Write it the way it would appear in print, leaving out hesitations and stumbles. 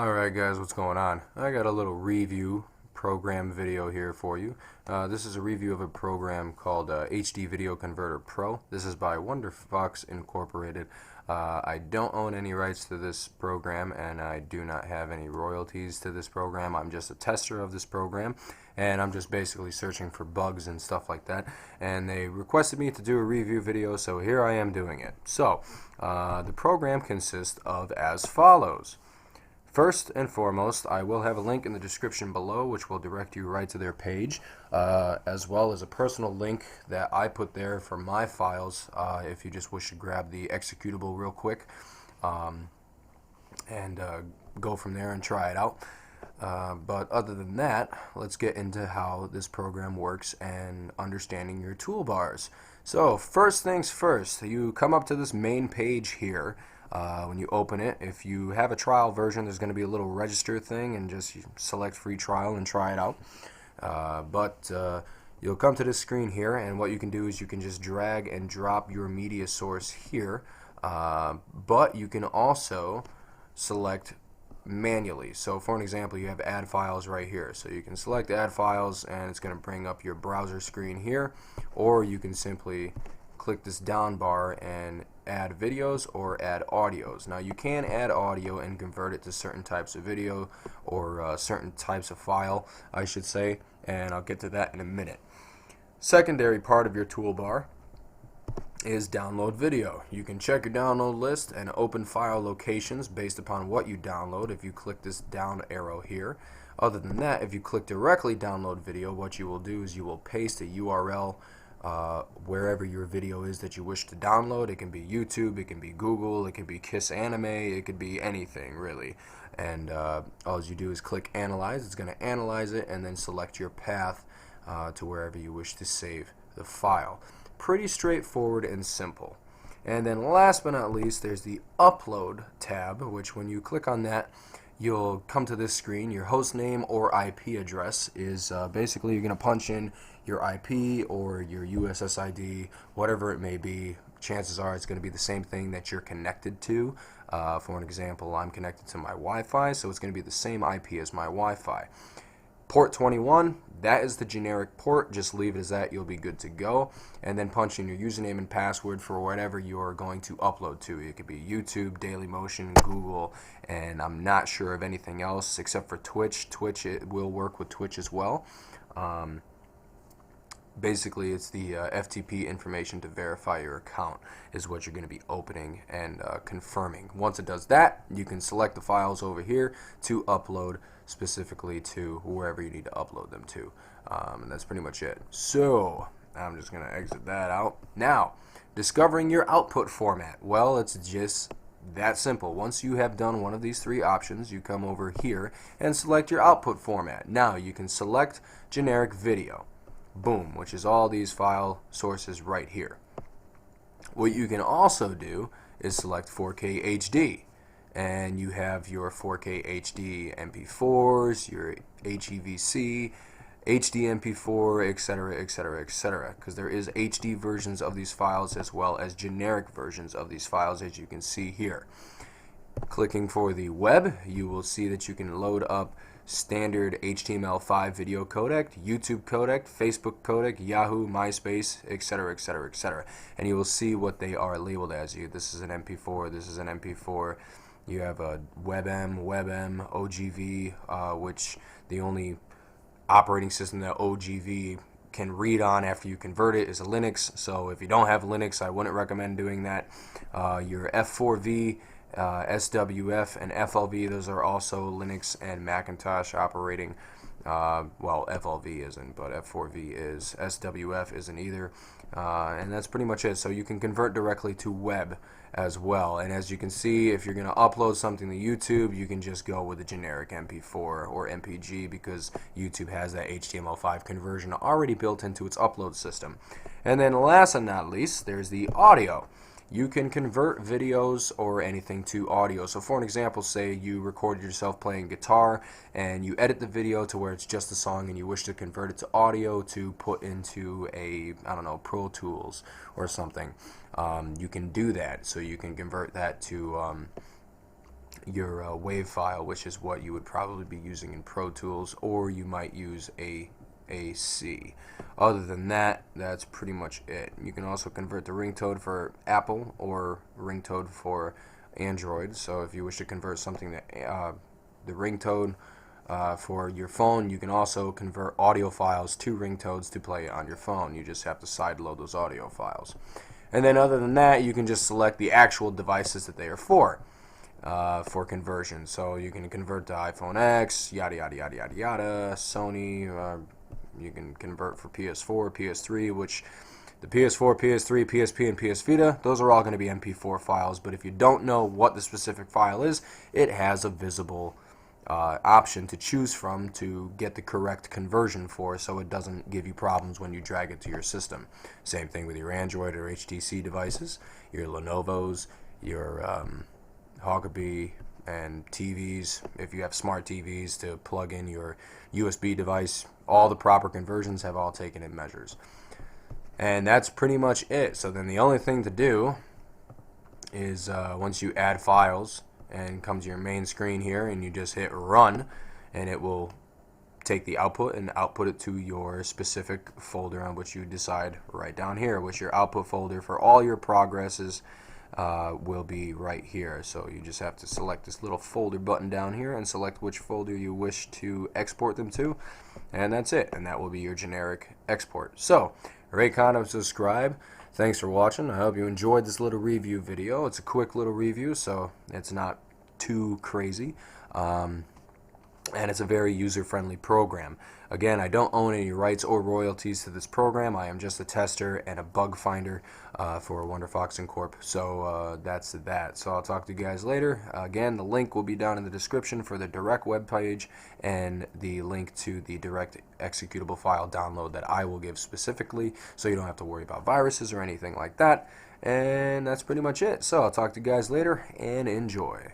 Alright guys, what's going on? I got a little review program video here for you. This is a review of a program called HD Video Converter Pro. This is by WonderFox Incorporated. I don't own any rights to this program, and I do not have any royalties to this program. I'm just a tester of this program, and I'm just basically searching for bugs and stuff like that. And they requested me to do a review video, so here I am doing it. So, the program consists of as follows. First and foremost, I will have a link in the description below which will direct you right to their page, as well as a personal link that I put there for my files if you just wish to grab the executable real quick and go from there and try it out. But other than that, let's get into how this program works and understanding your toolbars. So first things first, you come up to this main page here. When you open it, if you have a trial version, there's going to be a little register thing, and just select free trial and try it out. You'll come to this screen here, and what you can do is you can just drag and drop your media source here, but you can also select manually. So for an example, you have add files right here, so you can select add files and it's going to bring up your browser screen here, or you can simply click this down bar and add videos or add audios. Now you can add audio and convert it to certain types of video or certain types of file, I should say, and I'll get to that in a minute. Secondary part of your toolbar is download video. You can check your download list and open file locations based upon what you download if you click this down arrow here. Other than that, if you click directly download video, what you will do is you will paste a URL wherever your video is that you wish to download. It can be YouTube, it can be Google, it can be Kiss Anime, it could be anything really. And all you do is click analyze. It's going to analyze it and then select your path to wherever you wish to save the file. Pretty straightforward and simple. And then last but not least, there's the upload tab, which when you click on that, you'll come to this screen. Your host name or IP address is basically you're going to punch in your IP or your USSID, whatever it may be. Chances are it's going to be the same thing that you're connected to. For an example, I'm connected to my Wi-Fi, so it's going to be the same IP as my Wi-Fi. Port 21, that is the generic port. Just leave it as that. You'll be good to go. And then punch in your username and password for whatever you're going to upload to. It could be YouTube, Dailymotion, Google, and I'm not sure of anything else except for Twitch. Twitch, it will work with Twitch as well. Basically, it's the FTP information to verify your account is what you're going to be opening and confirming. Once it does that, you can select the files over here to upload specifically to wherever you need to upload them to. And that's pretty much it. So, I'm just going to exit that out. Now, discovering your output format. Well, it's just that simple. Once you have done one of these three options, you come over here and select your output format. Now, you can select generic video. Boom, which is all these file sources right here. What you can also do is select 4K HD, and you have your 4K HD MP4s, your HEVC, HD MP4, etc., etc., etc., because there is HD versions of these files as well as generic versions of these files, as you can see here. Clicking for the web, you will see that you can load up standard HTML5 video codec, YouTube codec, Facebook codec, Yahoo, MySpace, etc., etc., etc. And you will see what they are labeled as. This is an MP4, this is an MP4. You have a WebM, OGV, which the only operating system that OGV can read on after you convert it is a Linux. So if you don't have Linux, I wouldn't recommend doing that. Your F4V, SWF and FLV, those are also Linux and Macintosh operating. Well, FLV isn't, but F4V is. SWF isn't either. And that's pretty much it. So you can convert directly to web as well. And as you can see, if you're going to upload something to YouTube, you can just go with a generic MP4 or MPG because YouTube has that HTML5 conversion already built into its upload system. And then last but not least, there's the audio. You can convert videos or anything to audio. So for an example, say you recorded yourself playing guitar and you edit the video to where it's just a song and you wish to convert it to audio to put into a, I don't know, Pro Tools or something. You can do that. So you can convert that to your WAV file, which is what you would probably be using in Pro Tools, or you might use AAC. Other than that, that's pretty much it. You can also convert the ringtone for Apple or ringtone for Android. So if you wish to convert something that the ringtone for your phone, you can also convert audio files to ringtones to play on your phone. You just have to sideload those audio files. And then other than that, you can just select the actual devices that they are for conversion. So you can convert to iPhone X, yada yada yada yada yada, Sony. You can convert for PS4, PS3, which the PS4, PS3, PSP, and PS Vita, those are all going to be MP4 files. But if you don't know what the specific file is, it has a visible option to choose from to get the correct conversion for, so it doesn't give you problems when you drag it to your system. Same thing with your Android or HTC devices, your Lenovo's, your Hogabee, and TVs. If you have smart TVs to plug in your USB device, all the proper conversions have all taken in measures. And that's pretty much it. So then the only thing to do is once you add files and come to your main screen here, and you just hit run, and it will take the output and output it to your specific folder on which you decide right down here, which your output folder for all your progresses will be right here. So you just have to select this little folder button down here and select which folder you wish to export them to, and that's it, and that will be your generic export. So rate, comment, subscribe. Thanks for watching. I hope you enjoyed this little review video. It's a quick little review, so it's not too crazy. And it's a very user-friendly program. Again, I don't own any rights or royalties to this program. I am just a tester and a bug finder for WonderFox Inc. So that's that. So I'll talk to you guys later. Again, the link will be down in the description for the direct web page and the link to the direct executable file download that I will give specifically, so you don't have to worry about viruses or anything like that. And that's pretty much it. So I'll talk to you guys later, and enjoy.